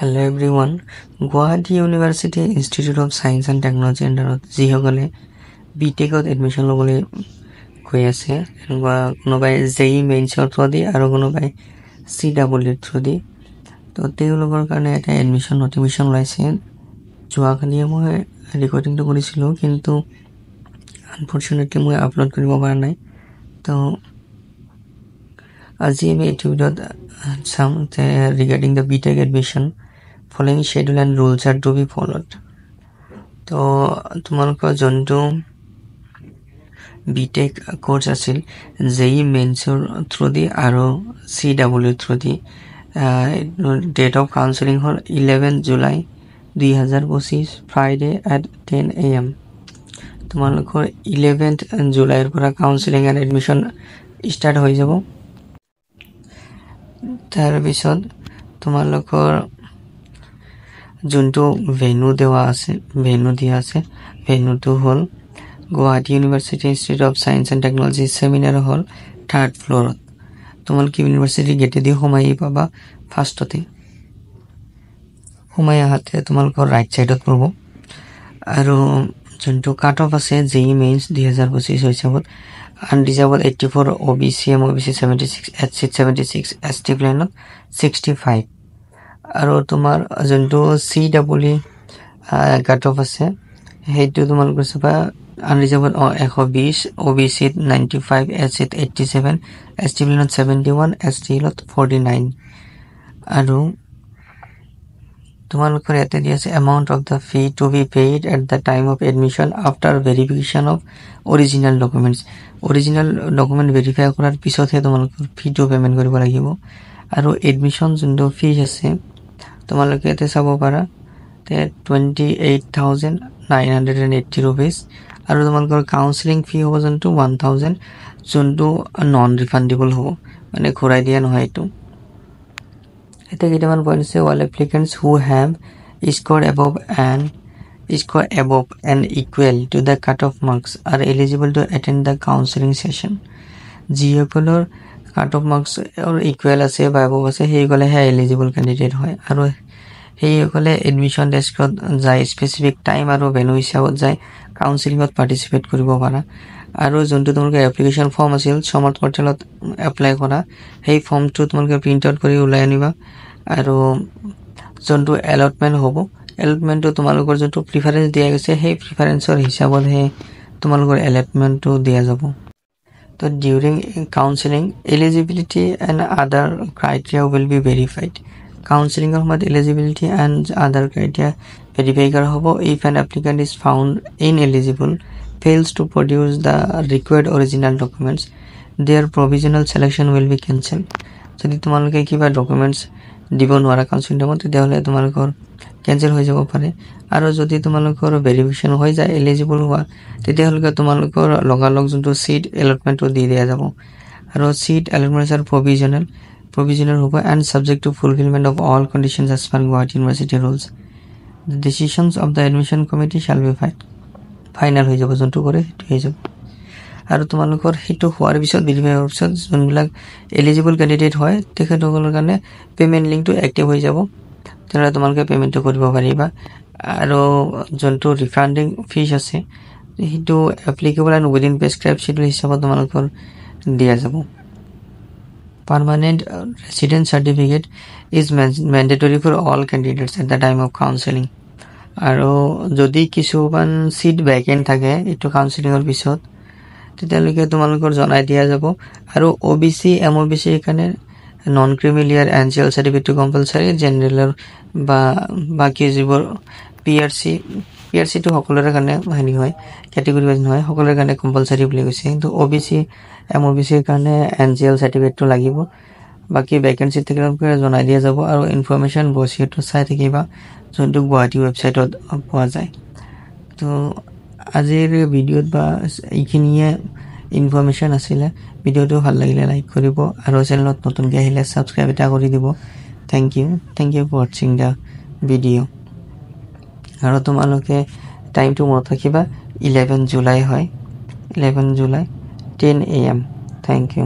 Hello everyone. Guwahati University Institute of Science and Technology আন্ডাৰত যিসকলে বিটেকত admission ল'বলৈ গৈ আছে এনেকুৱা কোনোবাই জেই মেইনছৰ থ্ৰুদি আৰু কোনোবাই CW থ্ৰুদি তো তেওঁলোকৰ কাৰণে এটা এডমিশ্যন নটিফিকেশ্যন ওলাইছে যোৱাকালিয়ে মই ৰেকৰ্ডিংটো কৰিছিলোঁ কিন্তু আনফৰ্চুনেটলি মই আপলোড কৰিব পৰা নাই তো আজি আমি এইটো ভিডিঅ'ত চাম যে regarding the BTech admission following schedule and rules are to be followed. তো তোমালোকৰ যোনটো বিটেক কোৰ্চ আছিল জেই মেইনছৰ থ্ৰুদি আৰু CW through date of counselling হ'ল 11 জুলাই 2025 ফ্ৰাইডে at 10 AM তোমালোকৰ 11th জুলাইৰ পৰা কাউন্সেলিং এণ্ড এডমিশ্যন ষ্টাৰ্ট হৈ যাব তাৰপিছত তোমালোকৰ যোনটো ভেনু দিয়া আছে ভেনুটো হ'ল Guwahati university institute of science and technology seminar hall 3rd ফ্ল'ৰত তোমালোকে ইউনিভাৰ্চিটি গেটেদি সোমাই পাবা ফাৰ্ষ্টতে সোমাই আহাতে তোমালোকৰ ৰাইট ছাইডত পৰিব আৰু যোনটো কাট অফ আছে জেই মেইনছ 2025 হিচাপত unreserved 84 OBC MOBC 76 SC 76 ST প্লেনত 65 আৰু তোমাৰ যোনটো CW কাট অফ আছে সেইটো তোমালোকৰ চাবা আনৰিজাৰ্ভড 120 OBC 95 SC 87 ST প্লেনত 71 ST লত 49 আৰু তোমালোকৰ ইয়াতে দিয়া আছে amount of the fee to be paid at the time of admission after verification of original document verify কৰাৰ পিছতহে তোমালোকৰ ফিটো পেমেন্ট কৰিব লাগিব আৰু এডমিশ্যন যোনটো ফিজ আছে তোমালোকে ইয়াতে চাব পাৰা তে 28,980 rupees আৰু তোমালোকৰ কাউন্সেলিং ফি হ'ব যোনটো 1,000 যোনটো নন ৰিফান্ডেবল হ'ব মানে ঘূৰাই দিয়া নহয় এইটো এটা কেইটামান পইণ্ট আছে all applicants who have scored above and equal to the cutoff marks are eligible to attend the counseling session যিসকলৰ কাটঅফ মার্কস or equal আছে বা above আছে সেইসকলে এলিজিবল ক্যান্ডিডেট হয় আৰু সেইসকলে এডমিশ্যন ডেস্কত যায় স্পেসিফিক টাইম আৰু ভেন্যু হিচাপত যায় কাউন্সেলিংত পাৰ্টিসিপেট কৰিব পাৰা আৰু যোনটো তোমালোকে এপ্লিকেশন ফৰ্ম আছিল সমৰ্থ পৰ্টেলত এপ্লাই কৰা সেই ফৰ্মটো তোমালোকে প্ৰিন্ট আউট কৰি উলাই আনিবা আৰু যোনটো এলটমেন্ট হ'ব এলটমেন্টটো তোমালোকৰ যোনটো প্ৰিফাৰেন্স দিয়া গৈছে সেই প্ৰিফাৰেন্সৰ হিচাপত হে তোমালোকৰ এলটমেন্টটো দিয়া যাব তো during counseling eligibility and other criteria will be verified counseling of eligibility and other criteria verify kara hobo if an applicant is found ineligible fails to produce the required original documents their provisional selection will be cancelled যদি তোমালোকে কিবা documents দিব নোৱাৰা counselling টাইমত তেতিয়াহলে তোমালোকৰ cancel হৈ যাব পাৰে আৰু যদি তোমালোকৰ ভেৰিফিকেশন হৈ যায় এলিজিবল হোৱা তেতিয়াহলে তোমালোকৰ লগালগ যোনটো সিট এলটমেন্টটো দি দিয়া যাব আৰু সিট এলটমেন্টছ আৰু provisional হ'ব and subject to fulfillment of all conditions as per Guwahati University rules the decisions of the admission committee shall be final হৈ যাব যোনটো কৰে সেইটো হৈ যাব আৰু তোমালোকৰ হিটো হোৱাৰ পিছত ভেৰিফাই হোৱাৰ পিছত যোনবিলাক এলিজিবল ক্যান্ডিডেট হয় তেখেতসকলৰ কাৰণে পেমেন্ট লিংকটো এক্টিভ হৈ যাব তেনে তোমালোকে পেমেন্টটো কৰিব পাৰিবা আৰু যোনটো ৰিফান্ডিং ফিজ আছে হিটো এপ্লিকেবল এন্ড উইদিন প্ৰেসক্ৰাইবড শিডিউল হিচাপত তোমালোকৰ দিয়া যাব permanent resident certificate is mandatory for all candidates at the time of counseling আৰু যদি কিছুমান সিট ভ্যাকেন্ট থাকে এটো কাউন্সেলিংৰ পিছত তেতিয়ালৈকে তোমালোকৰ জনাই দিয়া যাব আৰু OBC MOBC কাৰণে নন ক্ৰিমিলিয়াৰ এনজিএল সাৰ্টিফিকেট কম্পালসৰি জেনাৰেলৰ বা বাকি যিবোৰ PRC টো সকলোৰে কাৰণে হেৰি হয় ক্যাটেগৰি ওয়াইজ নহয় সকলোৰে কাৰণে কম্পালসৰি বুলি কৈছে কিন্তু OBC MOBC কাৰণে এনজিএল সাৰ্টিফিকেটটো লাগিব বাকি ভ্যাকেন্সি থাকিলে জনাই দিয়া যাব আৰু ইনফৰমেশন বসিটো চাই থাকিবা যোনটো গুৱাহাটী ওয়েবসাইটত পোৱা যায় তো আজিৰ ভিডিঅ'ত বা এইখিনিয়ে ইনফৰমেশন আছিল ভিডিঅ'টো ভাল লাগিলে লাইক কৰিব আৰু চেনেলত নতুনকৈ আহিলে সাবস্ক্ৰাইব এটা কৰি দিব thank you for watching the video' আৰু তোমালোকে টাইমটো মনত ৰাখিবা 11 জুলাই হয় 11 জুলাই 10 AM থ্যাংক ইউ